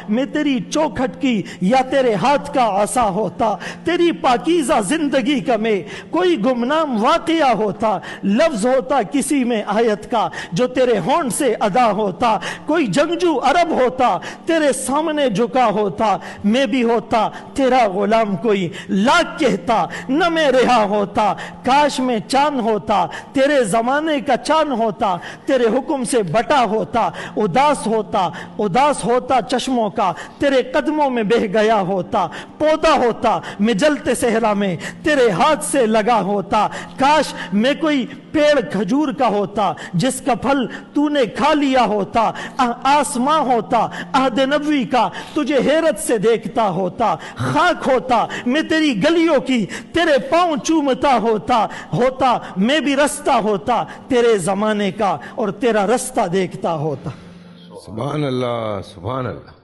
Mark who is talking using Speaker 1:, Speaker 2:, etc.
Speaker 1: میں تیری چوکھٹ کی یا تیرے ہاتھ کا عصا ہوتا، تیری پاکیزہ زندگی کا میں کوئی گمنام واقعہ ہوتا، لفظ ہوتا کسی میں آیت کا جو تیرے ہونٹ سے ادا ہوتا، کوئی جنگجو عرب ہوتا تیرے سامنے جھکا ہوتا، میں بھی ہوتا تیرا غلام کوئی لاکھ کہتا نہ میں رہا ہوتا، کاش میں چاند ہوتا تیرے زمانے کا چاند ہوتا، تیرے حکم سے بٹا ہوتا، اداس ہوتا چشموں کا تیرے قدموں میں بہ گیا ہوتا، پودا ہوتا میں جلتے صحرا میں تیرے ہاتھ سے لگا ہوتا، کاش میں کوئی پیڑ کھجور کا ہوتا جس کا پھل تو نے کھا لیا ہوتا، آسماں ہوتا عہد نبوی کا تجھے حیرت سے دیکھتا ہوتا، خاک ہوتا میں تیری گلیوں کی تیرے پاؤں چومتا ہوتا میں بھی رستہ ہوتا تیرے زمانے کا اور تیرا رستہ دیکھتا ہوتا۔
Speaker 2: سبحان اللہ، سبحان اللہ۔